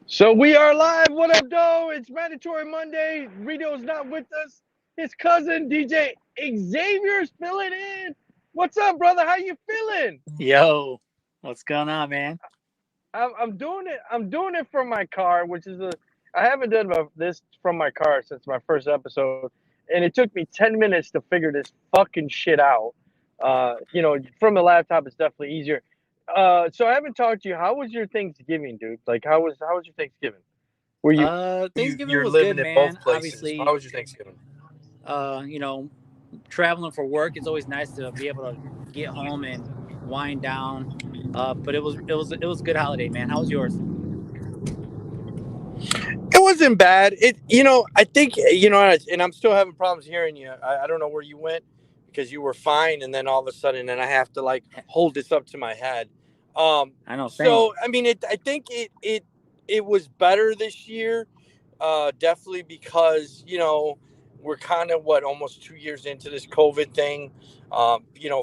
So we are live. What up, though? It's Mandatory Monday. Rito's not with us. His cousin DJ Xavier's filling in. What's up, brother? How you feeling? Yo, what's going on, man? I'm doing it. I'm doing it from my car, which is a. I haven't done this from my car since my first episode, and it took me 10 minutes to figure this fucking shit out. From the laptop, it's definitely easier. So I haven't talked to you. How was your Thanksgiving, dude? Like, how was your Thanksgiving? Were you Thanksgiving you're was good, living in both man. places? How Obviously, was your Thanksgiving? uh, you know, traveling for work, it's always nice to be able to get home and wind down. But it was a good holiday, man. How was yours? It wasn't bad. I think, and I'm still having problems hearing you. I don't know where you went because you were fine, and then all of a sudden, and I have to like hold this up to my head. I know, same. So I mean, I think it was better this year, definitely because we're kind of almost 2 years into this COVID thing.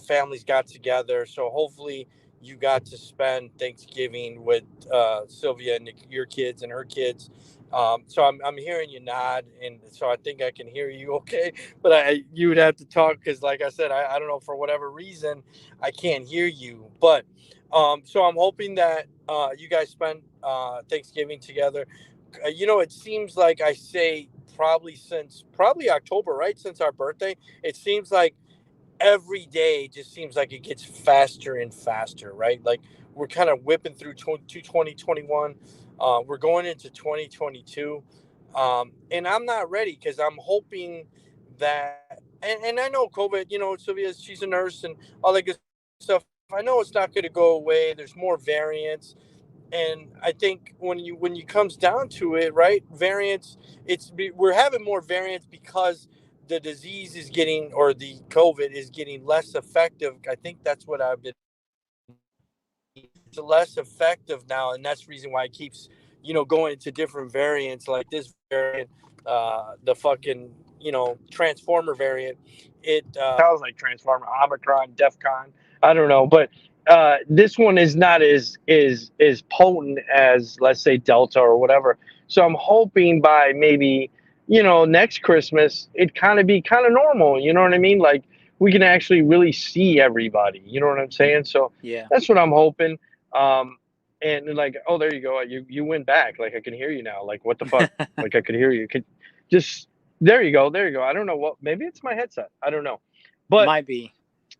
Families got together, so hopefully you got to spend Thanksgiving with Sylvia and your kids and her kids. So I'm hearing you nod, and so I think I can hear you okay. But you would have to talk because, like I said, I don't know, for whatever reason I can't hear you. But so I'm hoping that you guys spend Thanksgiving together. It seems like I say probably since probably October, right? Since our birthday, it seems like every day just seems like it gets faster and faster, right? Like we're kind of whipping through 2021. We're going into 2022. And I'm not ready because I'm hoping that, and I know COVID, Sylvia, she's a nurse and all that good stuff. I know it's not going to go away. There's more variants. And I think when you comes down to it, right, variants, we're having more variants because the disease is getting, or the COVID is getting less effective. I think that's what I've been it's less effective now, and that's the reason why it keeps going into different variants like this variant, the fucking transformer variant. It sounds like transformer, omicron, defcon, I don't know, but this one is not as potent as, let's say, delta or whatever. So I'm hoping by maybe next Christmas it kind of be kind of normal, you know what I mean, like we can actually really see everybody, you know what I'm saying? So Yeah, that's what I'm hoping. Um, and like, oh, there you go. You went back. Like I can hear you now. Like what the fuck? Like I could hear you. Could just there you go. There you go. I don't know what. Maybe it's my headset. I don't know. But might be.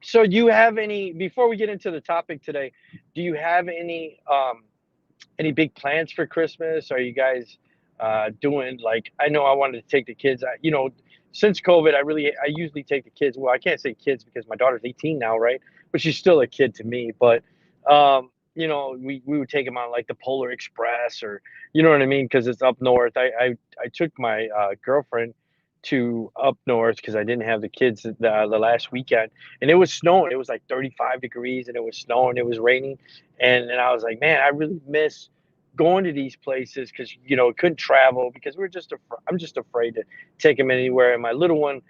so do you have any before we get into the topic today? Do you have any big plans for Christmas? Are you guys doing like? I know I wanted to take the kids. Since COVID, I usually take the kids. Well, I can't say kids because my daughter's 18 now, right? But she's still a kid to me. But we would take them on like the Polar Express, or you know what I mean, because it's up north. I took my girlfriend to up north because I didn't have the kids the last weekend, and it was snowing. It was like 35 degrees, and it was snowing. It was raining, and I was like, man, I really miss going to these places because couldn't travel because I'm just afraid to take them anywhere. And my little one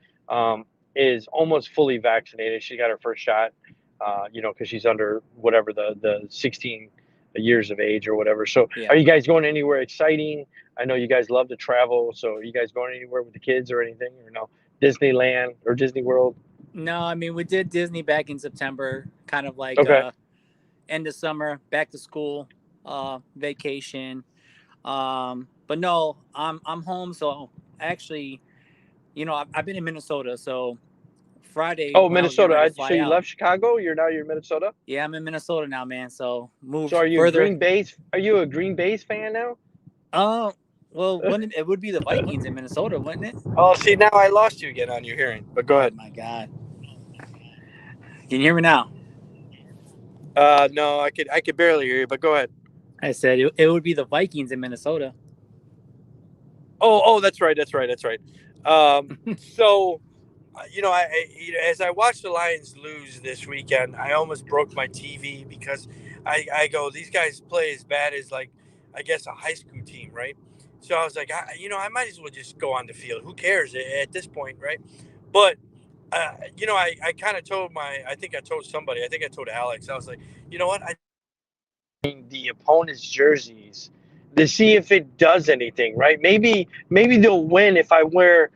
is almost fully vaccinated. She got her first shot, because she's under whatever the 16 years of age or whatever. So, are Yeah. you guys going anywhere exciting? I know you guys love to travel. So, are you guys going anywhere with the kids or anything? Or no, Disneyland or Disney World? No, I mean we did Disney back in September, kind of like Okay. end of summer, back to school, vacation. But no, I'm home. So actually, I've been in Minnesota. So Friday Oh, when I was getting ready to Minnesota. So fly you out, left Chicago. You're in Minnesota. yeah, I'm in Minnesota now, man. So So moved are you a further. Green Bay? Are you a Green Bay's fan now? Uh, well, wouldn't it would be the Vikings in Minnesota, wouldn't it? Oh, see, now I lost you again on your hearing. But go Oh ahead. my God, can you hear me now? No, I could barely hear you. But go ahead. I said it would be the Vikings in Minnesota. Oh, that's right. That's right. That's right. So, as I watched the Lions lose this weekend, I almost broke my TV because I go, these guys play as bad as, like, I guess a high school team, right? So I was like, I might as well just go on the field. Who cares at this point, right? But I kind of told I think I told somebody, I think I told Alex, I was like, you know what? The opponent's jerseys to see if it does anything, right? Maybe they'll win if I wear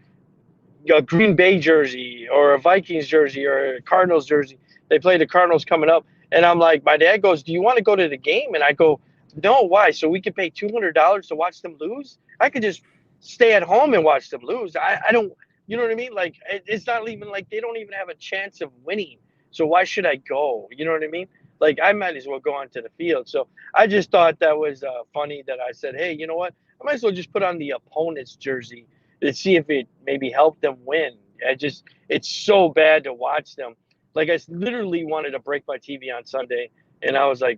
a Green Bay jersey or a Vikings jersey or a Cardinals jersey. They play the Cardinals coming up, and I'm like, my dad goes, "Do you want to go to the game?" And I go, "No, why? So we could pay $200 to watch them lose? I could just stay at home and watch them lose. I don't, you know what I mean? Like it's not even like they don't even have a chance of winning. So why should I go? You know what I mean? Like I might as well go onto the field. So I just thought that was funny that I said, hey, you know what? I might as well just put on the opponent's jersey to see if it maybe helped them win. It's so bad to watch them. Like I literally wanted to break my TV on Sunday, and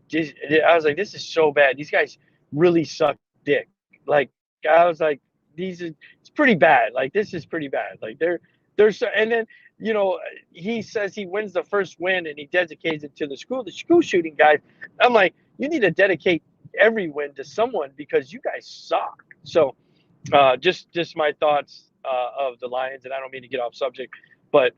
this is so bad. These guys really suck dick. Like I was like, it's pretty bad. Like this is pretty bad. Like they're so, and then he says he wins the first win and he dedicates it to the school shooting guys. I'm like, you need to dedicate every win to someone because you guys suck. So just my thoughts of the Lions, and I don't mean to get off subject, but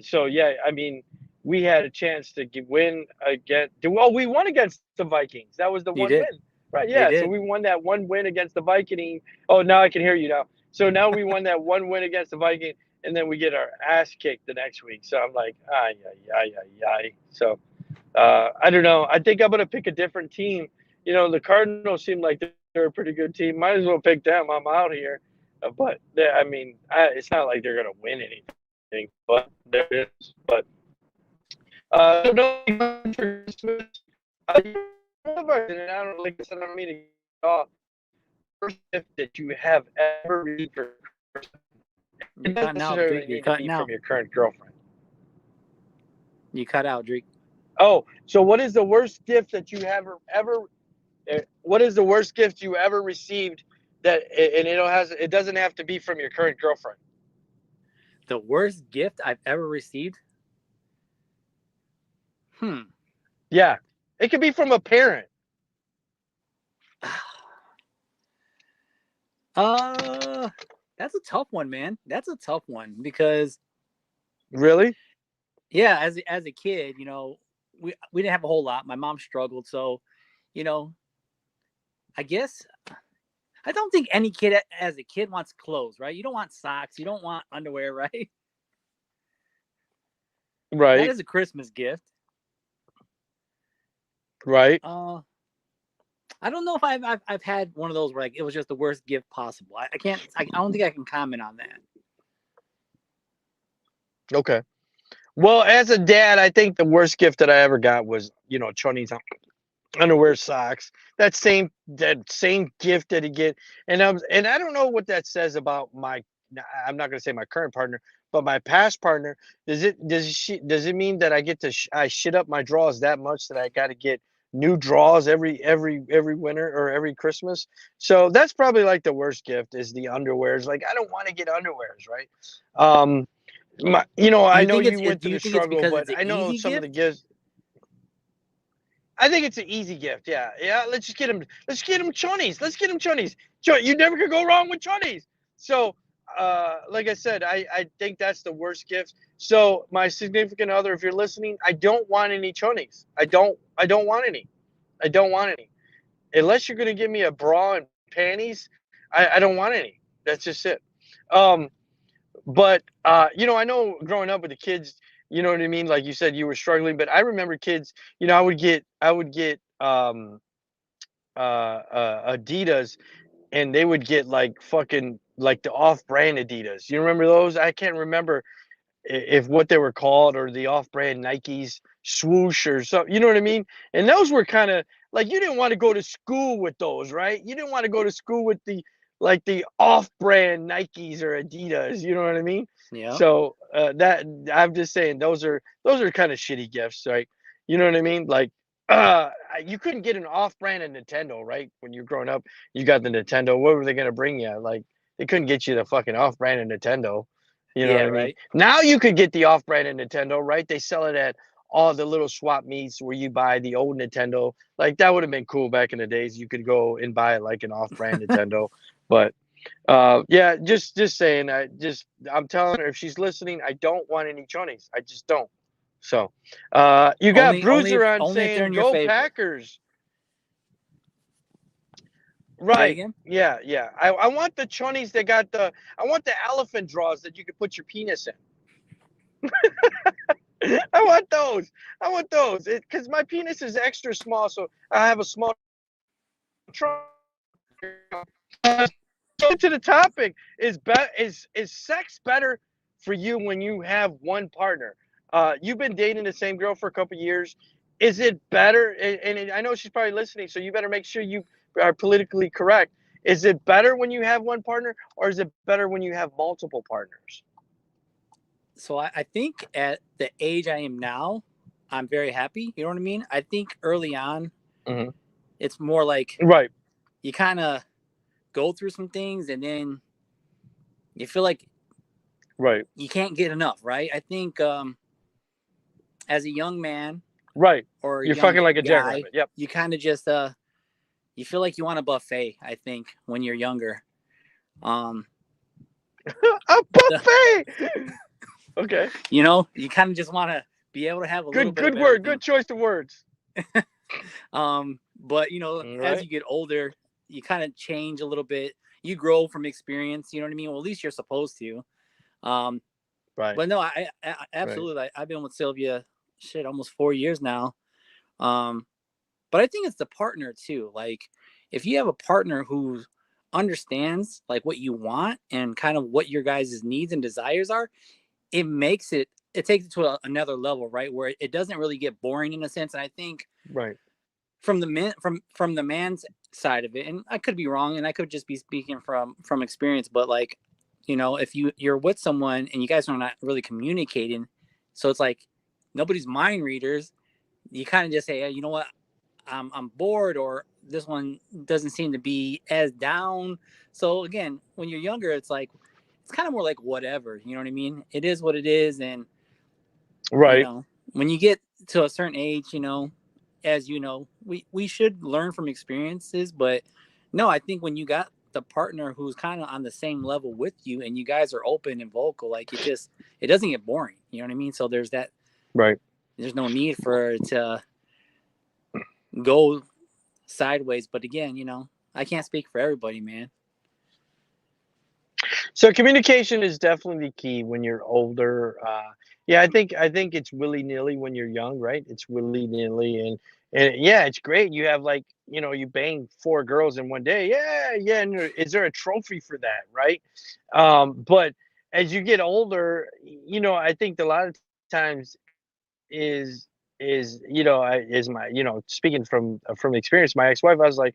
so yeah, I mean, we had a chance to win against. Well, we won against the Vikings. That was the You one did. win, right? They Yeah, so did. we won that one win against the Viking. Oh, now I can hear you now. So now we won that one win against the Viking, and then we get our ass kicked the next week. So I'm like, ay, ay, ay, ay, ay. So I don't know. I think I'm gonna pick a different team. The Cardinals seem like they're a pretty good team. Might as well pick them. I'm out here. But I mean, it's not like they're gonna win anything. But there is. But so no for Christmas. And I don't like I said. I don't mean to get off. First gift that you have ever received for Christmas. You're It doesn't cutting out, Dreak. necessarily You're need to be cutting from out. your current girlfriend. You cut out, Dreak. Oh, so what is the worst gift that you have ever what is the worst gift you ever received that and it doesn't have to be from your current girlfriend? The worst gift I've ever received? Yeah. It could be from a parent. That's a tough one, man. That's a tough one because Really? yeah, as a kid, we didn't have a whole lot. My mom struggled, so you know, I guess I don't think any kid as a kid wants clothes, right? You don't want socks, you don't want underwear, right? That Right. is a Christmas gift. Right. I don't know if I've had one of those where like it was just the worst gift possible. I can't. I don't think I can comment on that. Okay. Well, as a dad, I think the worst gift that I ever got was, Choni's underwear, socks. That same gift that he get, and I don't know what that says about my. I'm not going to say my current partner, but my past partner. Does it mean that I get to I shit up my drawers that much that I got to get new drawers every winter or every Christmas? So that's probably like the worst gift is the underwears. Like I don't want to get underwears, right? Um, Do I you know think you it's went do through you the think it's struggle, because but it's an I know easy some of the gift? gifts. I think it's an easy gift. Yeah, yeah. Let's just get him. Let's get him chonies. Let's get him chonies. You never could go wrong with chonies. So, like I said, I think that's the worst gift. So, my significant other, if you're listening, I don't want any chonies. I don't want any. I don't want any. Unless you're gonna give me a bra and panties, I don't want any. That's just it. Um, but I know growing up with the kids, you know what I mean. Like you said, you were struggling, but I remember kids. I would get Adidas, and they would get like fucking like the off-brand Adidas. You remember those? I can't remember if what they were called or the off-brand Nikes, swoosh or something. You know what I mean? And those were kind of like you didn't want to go to school with those, right? You didn't want to go to school with the off-brand Nikes or Adidas. You know what I mean? Yeah. So that I'm just saying those are kind of shitty gifts, right? You know what I mean? Like uh, you couldn't get an off-brand of Nintendo, right? When you're growing up, you got the Nintendo. What were they gonna bring you? Like they couldn't get you the fucking off-brand of Nintendo. You know Yeah. what I mean? Right. Now you could get the off-brand of Nintendo, right? They sell it at all the little swap meets where you buy the old Nintendo. Like that would have been cool back in the days. You could go and buy like an off-brand Nintendo. But yeah, just saying. I'm telling her if she's listening, I don't want any chonies. I just don't. So you got Only Bruiser on if they're saying in your go favor. Packers. Say it Right. again. Yeah, yeah. I want the chonies that got I want the elephant draws that you could put your penis in. I want those. I want those. Because my penis is extra small, so I have a small trunk. So to the topic, is sex better for you when you have one partner? You've been dating the same girl for a couple years. Is it better? And I know she's probably listening, so you better make sure you are politically correct. Is it better when you have one partner, or is it better when you have multiple partners? So I think at the age I am now, I'm very happy. You know what I mean? I think early on, Hmm. it's more like Right. you kind of go through some things and then you feel like Right. you can't get enough, right? I think as a young man Right. or a You're young fucking like a guy, jackrabbit. Yep. you kind of just you feel like you want a buffet, I think, when you're younger. Um A the, buffet. Okay. you know, you kind of just want to be able to have a little Good. bit of Good word. everything. Good choice of words. But you know, All as right. you get older, you kind of change a little bit. You grow from experience, you know what I mean? Well, at least you're supposed to. Um Right. but no, I Right. absolutely I've been with Sylvia shit almost 4 years now. Um but I think it's the partner too. Like if you have a partner who understands like what you want and kind of what your guys' needs and desires are, it takes it to another level, right? Where it doesn't really get boring in a sense. And I think Right. from the man from the man's side of it, and I could be wrong, and I could just be speaking from experience, but like, you know, if you're with someone and you guys are not really communicating, so it's like nobody's mind readers. You kind of just say, hey, you know what, I'm bored, or this one doesn't seem to be as down. So again, when you're younger, it's like it's kind of more like whatever, you know what I mean? It is what it is, and you Right. know, when you get to a certain age, you know, as you know, we should learn from experiences, but no, I think when you got the partner who's kind of on the same level with you and you guys are open and vocal, like it doesn't get boring, you know what I mean? So Right. there's no need for it to go sideways, but again, you know, I can't speak for everybody, man. So communication is definitely the key when you're older. Yeah, I think it's willy nilly when you're young, right? It's willy nilly, and yeah, it's great. You have like you bang four girls in one day. Yeah, yeah. And is there a trophy for that, right? But as you get older, I think a lot of times is my speaking from experience, my ex-wife, I was like,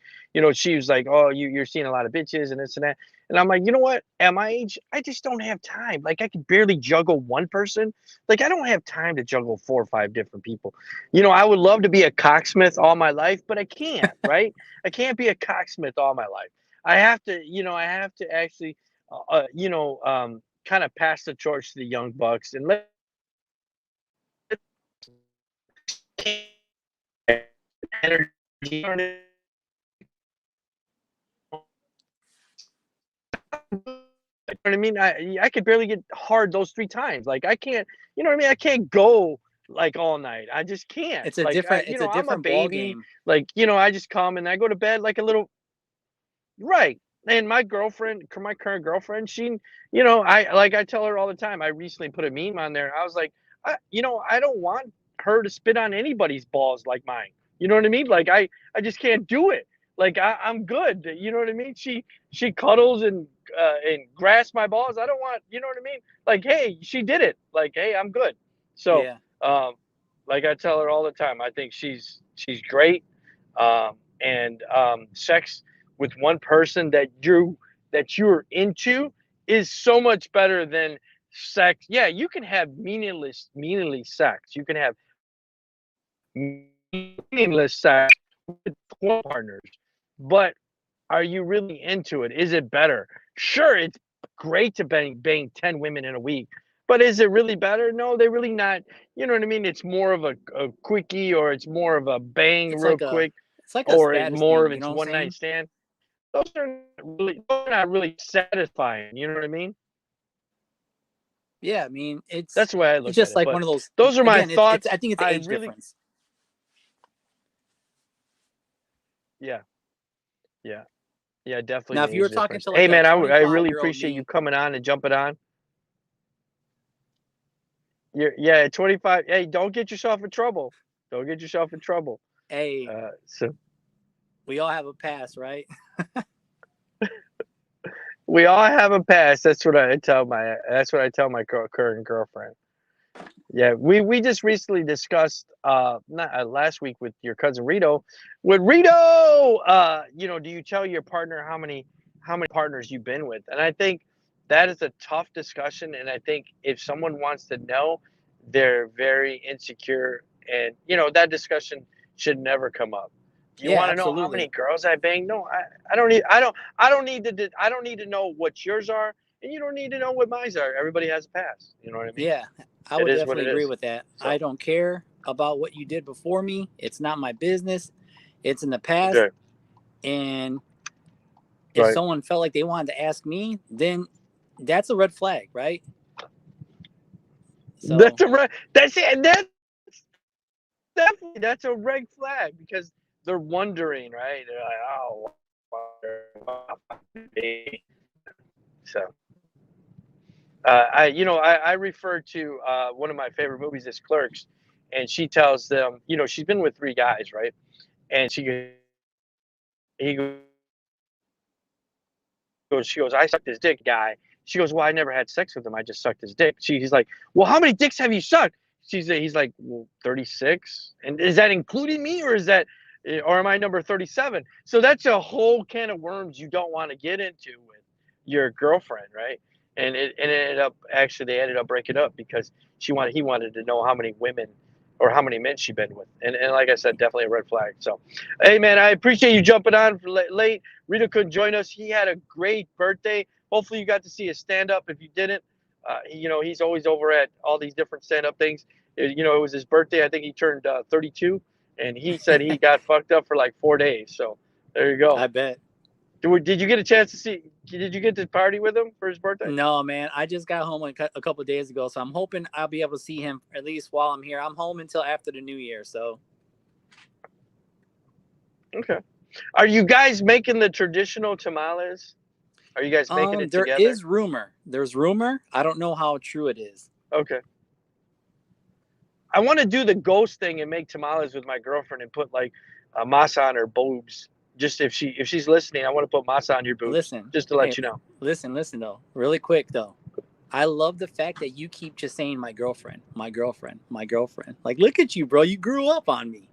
she was like, oh, you're seeing a lot of bitches and this and that, and I'm like, you know what, at my age I just don't have time. Like, I could barely juggle one person. Like, I don't have time to juggle 4 or 5 different people. I would love to be a cocksmith all my life, but I can't, right? I can't be a cocksmith all my life. I have to actually kind of pass the torch to the young bucks and let energy. You know what I mean? I could barely get hard those 3 times. Like, I can't, you know what I mean? I can't go like all night. I just can't. Like, It's a I'm a different ball baby. game. Like, I just come and I go to bed like a little. Right. And my girlfriend, my current girlfriend, I tell her all the time. I recently put a meme on there. I was like, I don't want her to spit on anybody's balls like mine. You know what I mean? Like, I just can't do it. Like, I'm good. You know what I mean? She cuddles and grasps my balls. I don't want. You know what I mean? Like, hey, she did it. Like, hey, I'm good. So, Yeah. um, like I tell her all the time, I think she's great. And sex with one person that you're into is so much better than sex. Yeah, you can have meaningless sex. You can have meaningless sex with 4 partners, but are you really into it? Is it better? Sure, it's great to bang 10 women in a week, but is it really better? No, they're really not. You know what I mean? It's more of a quickie, or it's more of a bang It's real like a quick, it's like a or status more of thing, you it's know what I'm one night saying? stand. Those are not really satisfying. You know what I mean? Yeah, I mean, That's the way I it's look at just it. like But one of those. those are my Again, it's thoughts. I think it's I the age really, difference. yeah, yeah. Yeah, definitely Now, an if you were age talking difference. to Hey, like a man, I really 25-year-old appreciate you me, coming on and jumping on. Yeah, 25. Hey, don't get yourself in trouble. Don't get yourself in trouble. hey, So we all have a past, right? we all have a past. That's what I tell my. That's what I tell my current girlfriend. Yeah, we just recently discussed not last week with your cousin Rito. With Rito, do you tell your partner how many partners you've been with? And I think that is a tough discussion. And I think if someone wants to know, they're very insecure, and that discussion should never come up. Do you Yeah, want to know how many absolutely. girls I banged? No, I don't need to know what yours are, and you don't need to know what mine are. Everybody has a past. You know what I mean? Yeah, I It would is what definitely it agree is. with that. I So, don't care about what you did before me. It's not my business. It's in the past. okay, And if right. someone felt like they wanted to ask me, then that's a red flag, right? So, That's a red. That's it. That's a red flag because they're wondering, right? They're like, oh, so. I refer to one of my favorite movies is Clerks, and she tells them, she's been with three guys, right? And he she goes, I sucked his dick, guy. She goes, well, I never had sex with him. I just sucked his dick. He's like, well, how many dicks have you sucked? He's like, well, 36. And is that including me, or am I number 37? So that's a whole can of worms you don't want to get into with your girlfriend, right? And they ended up breaking up because he wanted to know how many women or how many men she'd been with. And like I said, definitely a red flag. So, hey, man, I appreciate you jumping on for late. Rita couldn't join us. He had a great birthday. Hopefully, you got to see his stand up. If you didn't, he's always over at all these different stand up things. It was his birthday. I think he turned 32, and he said he got fucked up for like 4 days. So there you go. I bet. Did you get a chance to see? Did you get to party with him for his birthday? No, man. I just got home a couple of days ago, so I'm hoping I'll be able to see him at least while I'm here. I'm home until after the new year, so. Okay. Are you guys making the traditional tamales? Are you guys making it There together? is rumor. There's rumor. I don't know how true it is. Okay. I want to do the ghost thing and make tamales with my girlfriend and put like masa on her boobs. Just if she's listening, I want to put masa on your boobs, Listen, just to hey, let you know. listen though, really quick though. I love the fact that you keep just saying my girlfriend, my girlfriend, my girlfriend. Like, look at you, bro. You grew up on me.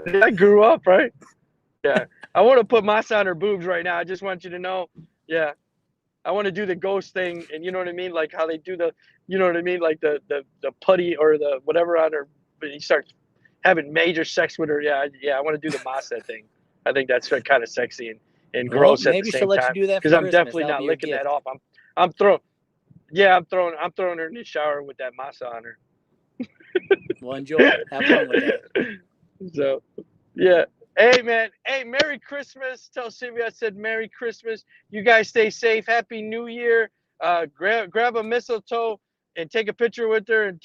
I grew up, right? Yeah. I want to put masa on her boobs right now. I just want you to know. Yeah. I want to do the ghost thing, and you know what I mean, like how they do you know what I mean, like the putty or the whatever on her, but you start having major sex with her. Yeah, yeah. I want to do the masa thing. I think that's kind of sexy and Well, gross at the maybe she'll same let you time do that because for I'm Christmas. definitely That'll not be your licking that gift. off. I'm throwing. Yeah, I'm throwing her in the shower with that masa on her. Well, enjoy. Have fun with that. So, yeah. Hey, man. Hey, Merry Christmas. Tell Sylvia I said Merry Christmas. You guys stay safe. Happy New Year. Grab a mistletoe and take a picture with her and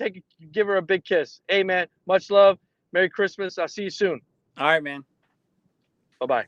give her a big kiss. Hey, man. Much love. Merry Christmas. I'll see you soon. All right, man. Bye bye.